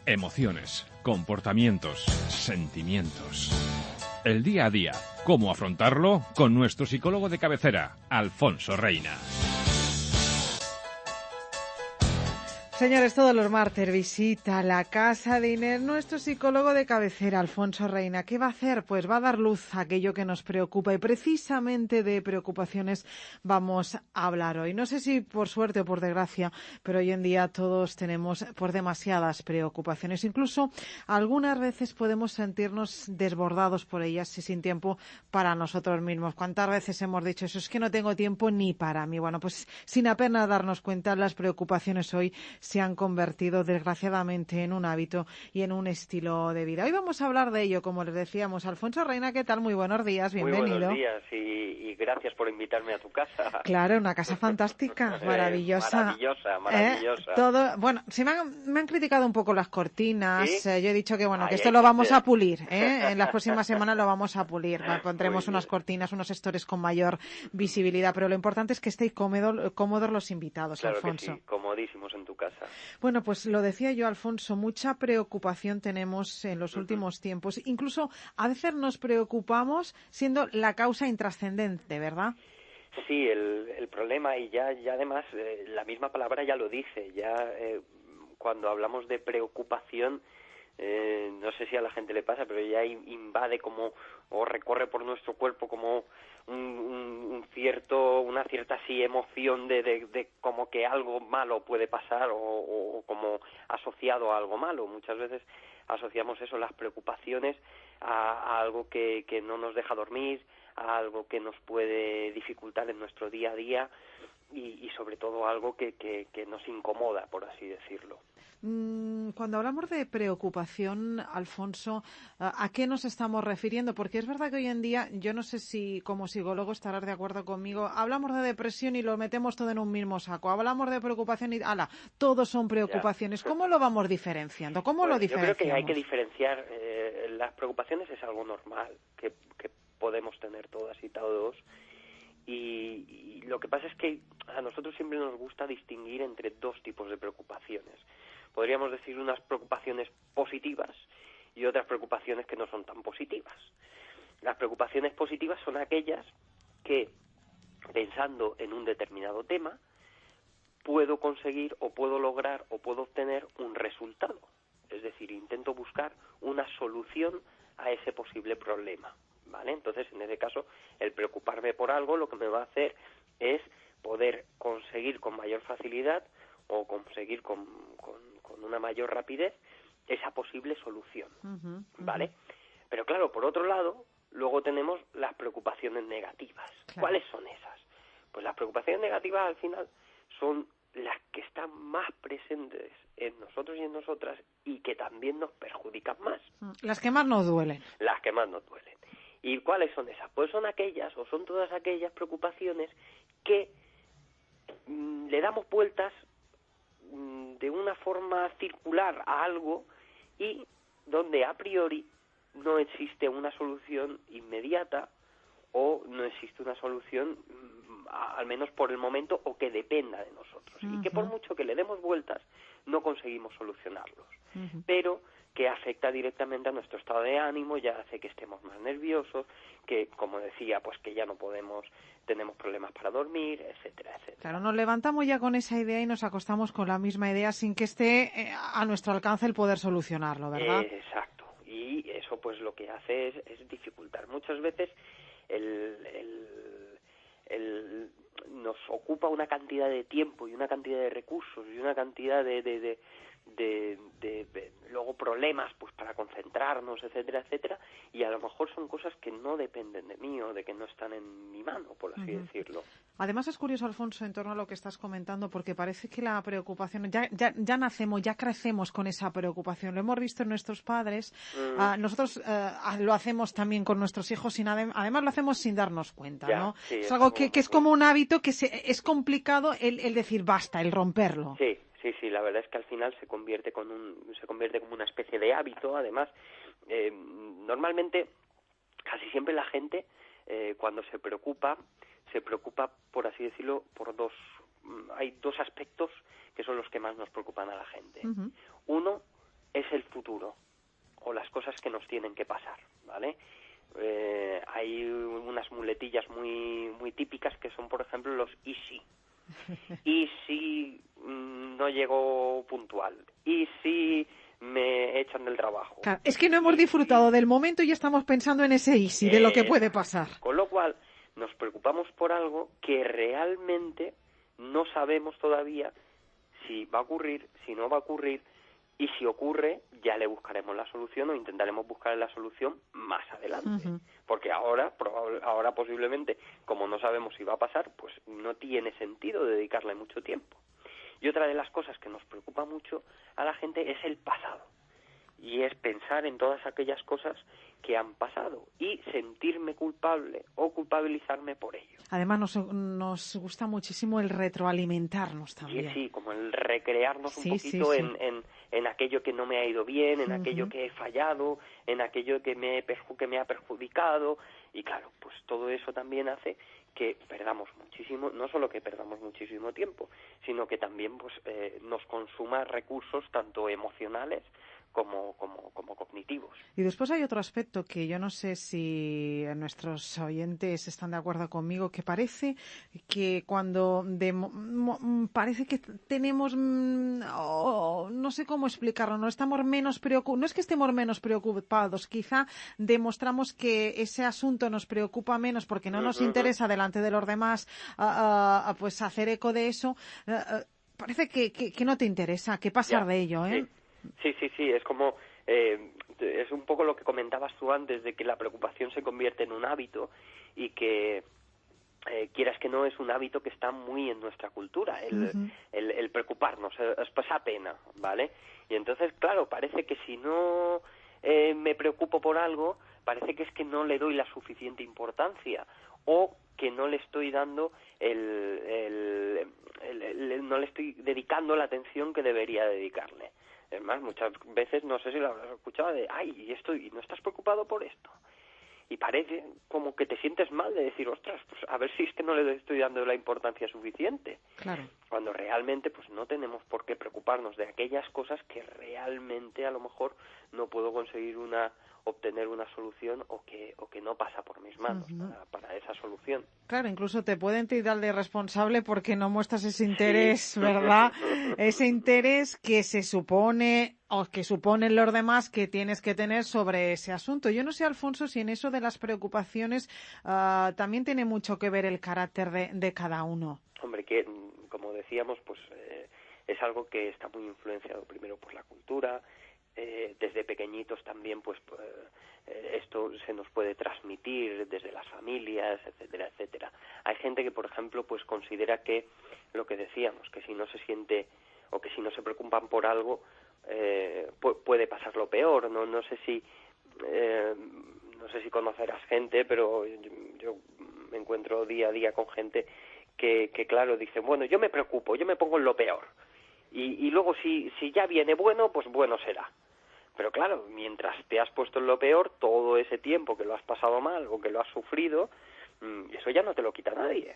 Emociones, comportamientos, sentimientos. El día a día, ¿cómo afrontarlo? Con nuestro psicólogo de cabecera, Alfonso Reina. Señores, todos los martes visita la casa de Inés, nuestro psicólogo de cabecera, Alfonso Reina. ¿Qué va a hacer? Pues va a dar luz a aquello que nos preocupa y precisamente de preocupaciones vamos a hablar hoy. No sé si por suerte o por desgracia, pero hoy en día todos tenemos por demasiadas preocupaciones. Incluso algunas veces podemos sentirnos desbordados por ellas y sin tiempo para nosotros mismos. ¿Cuántas veces hemos dicho eso? Es que no tengo tiempo ni para mí. Bueno, pues sin apenas darnos cuenta, las preocupaciones hoy se han convertido desgraciadamente en un hábito y en un estilo de vida. Hoy vamos a hablar de ello, como les decíamos. Alfonso Reina, ¿qué tal? Muy buenos días, bienvenido. Muy buenos días y gracias por invitarme a tu casa. Claro, una casa fantástica, maravillosa. Maravillosa. Todo, bueno, me han criticado un poco las cortinas. ¿Sí? Yo he dicho que que esto lo vamos a pulir, En las próximas semanas lo vamos a pulir. Pondremos unas cortinas, unos stores con mayor visibilidad, pero lo importante es que estéis cómodos los invitados, claro, Alfonso. Que sí, comodísimos en tu casa. Bueno, pues lo decía yo, Alfonso, mucha preocupación tenemos en los últimos tiempos. Incluso a veces nos preocupamos siendo la causa intrascendente, ¿verdad? Sí, el problema, y ya además la misma palabra ya lo dice, cuando hablamos de preocupación, no sé si a la gente le pasa, pero ya invade como, o recorre por nuestro cuerpo como una cierta así emoción de como que algo malo puede pasar o como asociado a algo malo. Muchas veces asociamos eso, las preocupaciones, a algo que no nos deja dormir, a algo que nos puede dificultar en nuestro día a día y sobre todo algo que nos incomoda, por así decirlo. Cuando hablamos de preocupación, Alfonso, ¿a qué nos estamos refiriendo? Porque es verdad que hoy en día, yo no sé si como psicólogo estarás de acuerdo conmigo, hablamos de depresión y lo metemos todo en un mismo saco. Hablamos de preocupación y todos son preocupaciones. Ya. ¿Cómo lo vamos diferenciando? ¿Cómo lo diferenciamos? Yo creo que hay que diferenciar. Las preocupaciones es algo normal que podemos tener todas y todos. Y lo que pasa es que a nosotros siempre nos gusta distinguir entre dos tipos de preocupaciones. Podríamos decir unas preocupaciones positivas y otras preocupaciones que no son tan positivas. Las preocupaciones positivas son aquellas que, pensando en un determinado tema, puedo conseguir o puedo lograr o puedo obtener un resultado. Es decir, intento buscar una solución a ese posible problema, ¿vale? Entonces, en ese caso, el preocuparme por algo lo que me va a hacer es poder conseguir con mayor facilidad o conseguir con una mayor rapidez esa posible solución, ¿vale? Pero claro, por otro lado, luego tenemos las preocupaciones negativas. Claro. ¿Cuáles son esas? Pues las preocupaciones negativas al final son las que están más presentes en nosotros y en nosotras y que también nos perjudican más. Las que más nos duelen. Las que más nos duelen. ¿Y cuáles son esas? Pues son aquellas, o son todas aquellas preocupaciones que le damos vueltas de una forma circular a algo y donde a priori no existe una solución inmediata o no existe una solución, al menos por el momento, o que dependa de nosotros. Y que por mucho que le demos vueltas, no conseguimos solucionarlos. Pero que afecta directamente a nuestro estado de ánimo, ya hace que estemos más nerviosos, que, como decía, pues que ya no tenemos problemas para dormir, etcétera, etcétera. Claro, nos levantamos ya con esa idea y nos acostamos con la misma idea sin que esté a nuestro alcance el poder solucionarlo, ¿verdad? Exacto. Y eso pues lo que hace es dificultar. Muchas veces nos ocupa una cantidad de tiempo y una cantidad de recursos y una cantidad de luego problemas pues para concentrarnos, etcétera, etcétera, y a lo mejor son cosas que no dependen de mí o de que no están en mi mano, por así decirlo. Además es curioso, Alfonso, en torno a lo que estás comentando, porque parece que la preocupación, ya nacemos, ya crecemos con esa preocupación. Lo hemos visto en nuestros padres, nosotros lo hacemos también con nuestros hijos, además lo hacemos sin darnos cuenta, ¿no? Sí, es algo que es como un hábito que es complicado el decir basta, el romperlo. Sí, la verdad es que al final se convierte como una especie de hábito. Además, normalmente, casi siempre la gente, cuando se preocupa, por así decirlo, hay dos aspectos que son los que más nos preocupan a la gente. Uno es el futuro o las cosas que nos tienen que pasar, ¿vale? Hay unas muletillas muy muy típicas que son, por ejemplo, los y si. Y si no llego puntual. Y si me echan del trabajo. Claro, es que no hemos disfrutado del momento y ya estamos pensando en ese easy, de lo que puede pasar. Con lo cual, nos preocupamos por algo que realmente no sabemos todavía si va a ocurrir, si no va a ocurrir, y si ocurre, ya le buscaremos la solución o intentaremos buscar la solución más adelante. Porque ahora posiblemente, como no sabemos si va a pasar, pues no tiene sentido dedicarle mucho tiempo. Y otra de las cosas que nos preocupa mucho a la gente es el pasado. Y es pensar en todas aquellas cosas que han pasado y sentirme culpable o culpabilizarme por ello. Además, nos gusta muchísimo el retroalimentarnos también. Sí, como el recrearnos un poquito sí. en aquello que no me ha ido bien, en aquello que he fallado, en aquello que me ha perjudicado. Y claro, pues todo eso también hace que perdamos muchísimo, no solo que perdamos muchísimo tiempo, sino que también pues nos consuma recursos tanto emocionales como cognitivos. Y después hay otro aspecto que yo no sé si nuestros oyentes están de acuerdo conmigo, que parece que cuando parece que tenemos, no sé cómo explicarlo, no es que estemos menos preocupados, quizá demostramos que ese asunto nos preocupa menos porque no nos interesa delante de los demás pues hacer eco de eso. Parece que no te interesa, que pasar de ello, ¿eh? Sí, es como, es un poco lo que comentabas tú antes, de que la preocupación se convierte en un hábito y que, quieras que no, es un hábito que está muy en nuestra cultura, el preocuparnos, es pasar pena, ¿vale? Y entonces, claro, parece que si no me preocupo por algo, parece que es que no le doy la suficiente importancia o que no le estoy dando no le estoy dedicando la atención que debería dedicarle. Es más, muchas veces, no sé si lo habrás escuchado, ¿y no estás preocupado por esto? Y parece como que te sientes mal de decir, ostras, pues a ver si es que no le estoy dando la importancia suficiente. Claro. Cuando realmente pues no tenemos por qué preocuparnos de aquellas cosas que realmente a lo mejor no puedo obtener una solución o que no pasa por mis manos para esa solución. Claro, incluso te pueden tirar de responsable porque no muestras ese interés, ¿verdad? Ese interés que se supone o que suponen los demás que tienes que tener sobre ese asunto. Yo no sé, Alfonso, si en eso de las preocupaciones también tiene mucho que ver el carácter de cada uno. Hombre, que como decíamos, pues es algo que está muy influenciado primero por la cultura. Desde pequeñitos también pues esto se nos puede transmitir desde las familias, etcétera, etcétera. Hay gente que, por ejemplo, pues considera que lo que decíamos, que si no se siente o que si no se preocupan por algo puede pasar lo peor. No sé si conocerás gente, pero yo me encuentro día a día con gente que claro, dice, bueno, yo me preocupo, yo me pongo en lo peor y luego si ya viene bueno, pues bueno será. Pero claro, mientras te has puesto en lo peor, todo ese tiempo que lo has pasado mal o que lo has sufrido, eso ya no te lo quita nadie.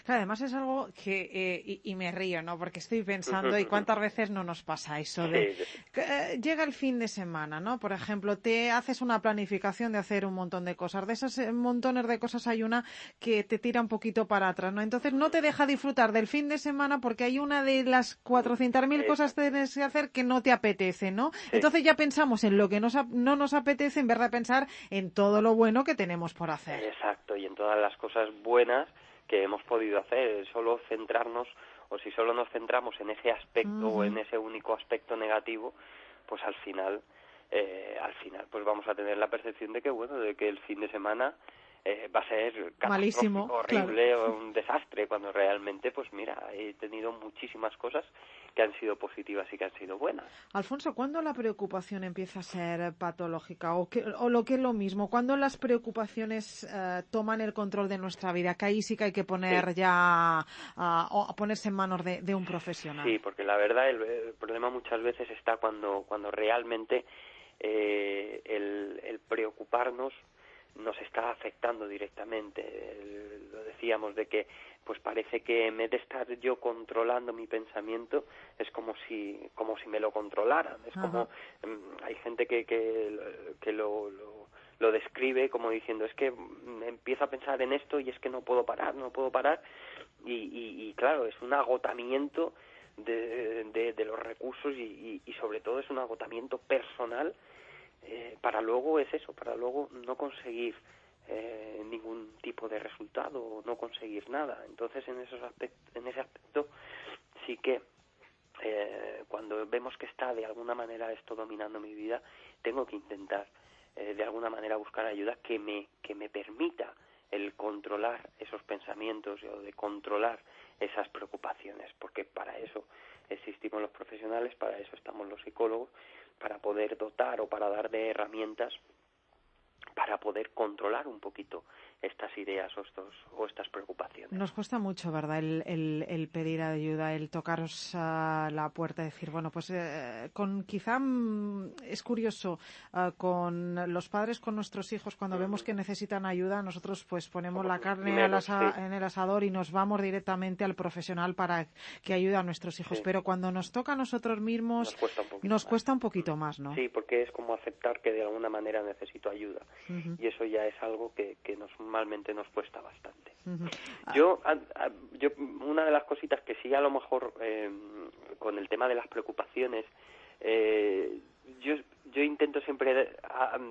Además es algo que, y me río, ¿no? Porque estoy pensando, ¿y cuántas veces no nos pasa eso? Llega el fin de semana, ¿no? Por ejemplo, te haces una planificación de hacer un montón de cosas. De esas montones de cosas hay una que te tira un poquito para atrás, ¿no? Entonces no te deja disfrutar del fin de semana porque hay una de las 400.000 cosas que tienes que hacer que no te apetece, ¿no? Sí. Entonces ya pensamos en lo que no nos apetece en vez de pensar en todo lo bueno que tenemos por hacer. Exacto, y en todas las cosas buenas que hemos podido hacer. Solo centrarnos, o si solo nos centramos en ese aspecto o en ese único aspecto negativo, pues al final pues vamos a tener la percepción de que el fin de semana va a ser malísimo, horrible, claro. O un desastre, cuando realmente, pues mira, he tenido muchísimas cosas que han sido positivas y que han sido buenas. Alfonso, ¿cuándo la preocupación empieza a ser patológica? O lo que es lo mismo, ¿cuándo las preocupaciones toman el control de nuestra vida? Que ahí sí que hay que poner o ponerse en manos de un profesional. Sí, porque la verdad el problema muchas veces está cuando realmente el preocuparnos nos está afectando directamente. Lo decíamos de que pues parece que en vez de estar yo controlando mi pensamiento, es como si me lo controlaran. Es como hay gente que lo describe como diciendo, es que empiezo a pensar en esto y es que no puedo parar y claro, es un agotamiento de los recursos y sobre todo es un agotamiento personal para luego no conseguir ningún tipo de resultado, no conseguir nada. Entonces en ese aspecto sí que cuando vemos que está de alguna manera esto dominando mi vida, tengo que intentar de alguna manera buscar ayuda que me permita el controlar esos pensamientos o de controlar esas preocupaciones, porque para eso existimos los profesionales, para eso estamos los psicólogos, para poder dotar o para dar de herramientas para poder controlar un poquito estas ideas o estas preocupaciones. Nos cuesta mucho, ¿verdad?, el pedir ayuda, el tocaros a la puerta y decir, bueno, pues quizá es curioso, con los padres, con nuestros hijos, cuando vemos que necesitan ayuda, nosotros pues ponemos la carne en el asador y nos vamos directamente al profesional para que ayude a nuestros hijos. Sí. Pero cuando nos toca a nosotros mismos, nos cuesta un poquito más, ¿no? Sí, porque es como aceptar que de alguna manera necesito ayuda. Y eso ya es algo que normalmente nos cuesta bastante. Yo una de las cositas que sí a lo mejor con el tema de las preocupaciones yo intento siempre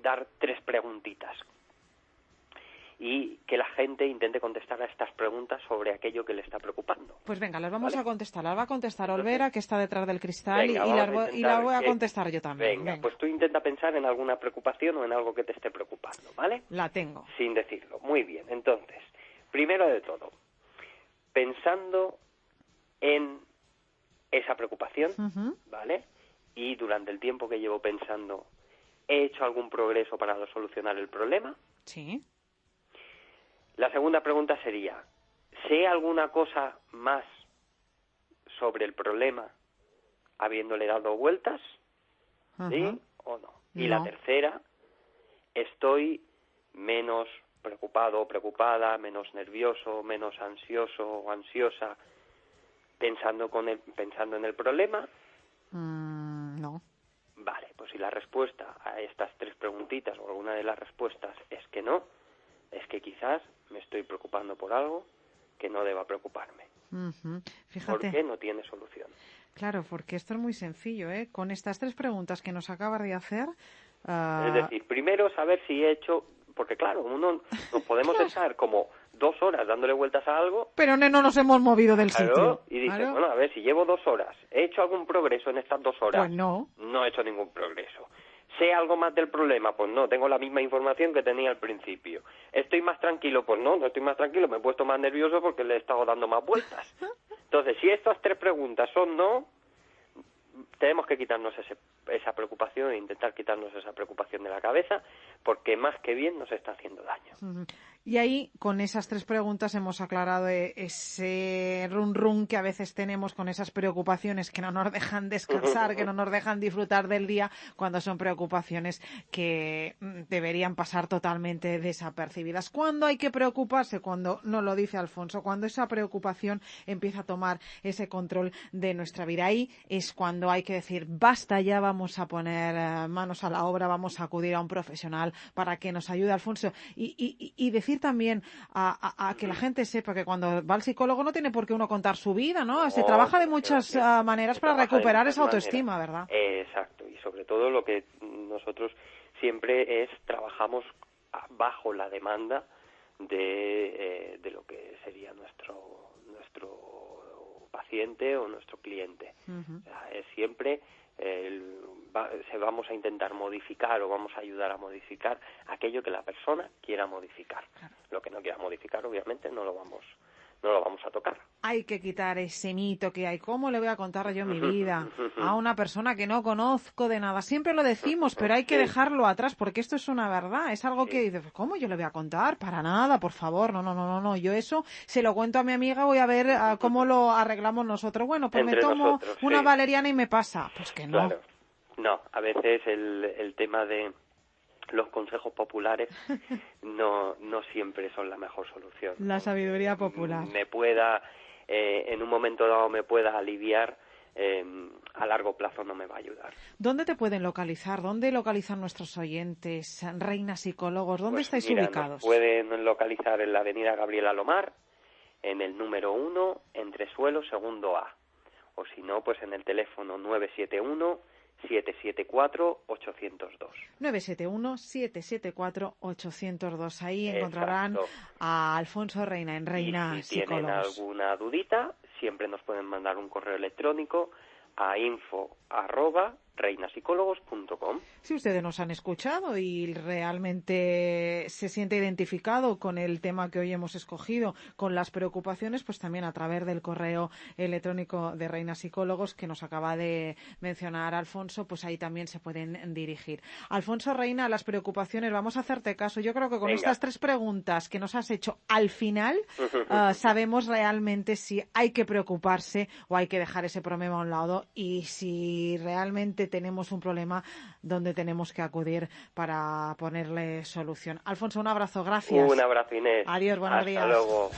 dar 3 preguntitas y que la gente intente contestar a estas preguntas sobre aquello que le está preocupando. Pues venga, las vamos a contestar. Las va a contestar Olvera, que está detrás del cristal, venga, y la voy a contestar yo también. Venga, pues tú intenta pensar en alguna preocupación o en algo que te esté preocupando, ¿vale? La tengo. Sin decirlo. Muy bien. Entonces, primero de todo, pensando en esa preocupación, ¿vale? Y durante el tiempo que llevo pensando, ¿he hecho algún progreso para solucionar el problema? Sí. La segunda pregunta sería, ¿sé alguna cosa más sobre el problema habiéndole dado vueltas? ¿Sí o no? Y la tercera, ¿estoy menos preocupado o preocupada, menos nervioso, menos ansioso o ansiosa pensando en el problema? No. Vale, pues si la respuesta a estas 3 preguntitas o alguna de las respuestas es que no, es que quizás me estoy preocupando por algo que no deba preocuparme. Fíjate. Porque no tiene solución. Claro, porque esto es muy sencillo, ¿eh? Con estas 3 preguntas que nos acabas de hacer... Es decir, primero saber si he hecho... Porque claro, nos podemos estar como 2 horas dándole vueltas a algo... Pero no nos hemos movido del sitio. Y dices, bueno, a ver, si llevo 2 horas, ¿he hecho algún progreso en estas 2 horas? Pues no. No he hecho ningún progreso. ¿Sé algo más del problema? Pues no, tengo la misma información que tenía al principio. ¿Estoy más tranquilo? Pues no estoy más tranquilo, me he puesto más nervioso porque le he estado dando más vueltas. Entonces, si estas 3 preguntas son no, tenemos que quitarnos esa preocupación e intentar quitarnos esa preocupación de la cabeza, porque más que bien nos está haciendo daño. Y ahí, con esas 3 preguntas, hemos aclarado ese run que a veces tenemos con esas preocupaciones que no nos dejan descansar, que no nos dejan disfrutar del día, cuando son preocupaciones que deberían pasar totalmente desapercibidas. ¿Cuándo hay que preocuparse? Cuando, nos lo dice Alfonso, cuando esa preocupación empieza a tomar ese control de nuestra vida. Ahí es cuando hay que decir, basta ya, vamos a poner manos a la obra, vamos a acudir a un profesional para que nos ayude, Alfonso. Y decir también a que la gente sepa que cuando va al psicólogo no tiene por qué uno contar su vida, ¿no? Se trabaja de muchas maneras para recuperar esa autoestima, ¿verdad? Exacto, y sobre todo lo que nosotros siempre trabajamos bajo la demanda de lo que sería nuestro paciente o nuestro cliente. O sea, es siempre vamos a intentar modificar o vamos a ayudar a modificar aquello que la persona quiera modificar. Claro. Lo que no quiera modificar, obviamente, no lo vamos a tocar. Hay que quitar ese mito que hay. ¿Cómo le voy a contar yo mi vida a una persona que no conozco de nada? Siempre lo decimos, pero hay que dejarlo atrás, porque esto es una verdad. Es algo que dices, ¿cómo yo le voy a contar? Para nada, por favor. No. Yo eso se lo cuento a mi amiga, voy a ver cómo lo arreglamos nosotros. Bueno, pues me tomo una valeriana y me pasa. Pues que no. Claro. No, a veces el tema de los consejos populares no siempre son la mejor solución. La sabiduría popular. En un momento dado me pueda aliviar, a largo plazo no me va a ayudar. ¿Dónde te pueden localizar? ¿Dónde localizan nuestros oyentes, Reina Psicólogos? ¿Dónde estáis ubicados? Nos pueden localizar en la avenida Gabriela Lomar, en el número 1, entresuelo, segundo A. O si no, pues en el teléfono 971-774-802. 971-774-802. Ahí encontrarán a Alfonso Reina en Reina y si Psicólogos. tienen alguna dudita, siempre nos pueden mandar un correo electrónico a info@reinapsicólogos.com. Si ustedes nos han escuchado y realmente se siente identificado con el tema que hoy hemos escogido, con las preocupaciones, pues también a través del correo electrónico de Reina Psicólogos que nos acaba de mencionar Alfonso, pues ahí también se pueden dirigir. Alfonso Reina, las preocupaciones, vamos a hacerte caso. Yo creo que con estas 3 preguntas que nos has hecho al final, sabemos realmente si hay que preocuparse o hay que dejar ese problema a un lado, y si realmente tenemos un problema donde tenemos que acudir para ponerle solución. Alfonso, un abrazo, gracias. Un abrazo, Inés. Adiós, buenos días. Hasta luego.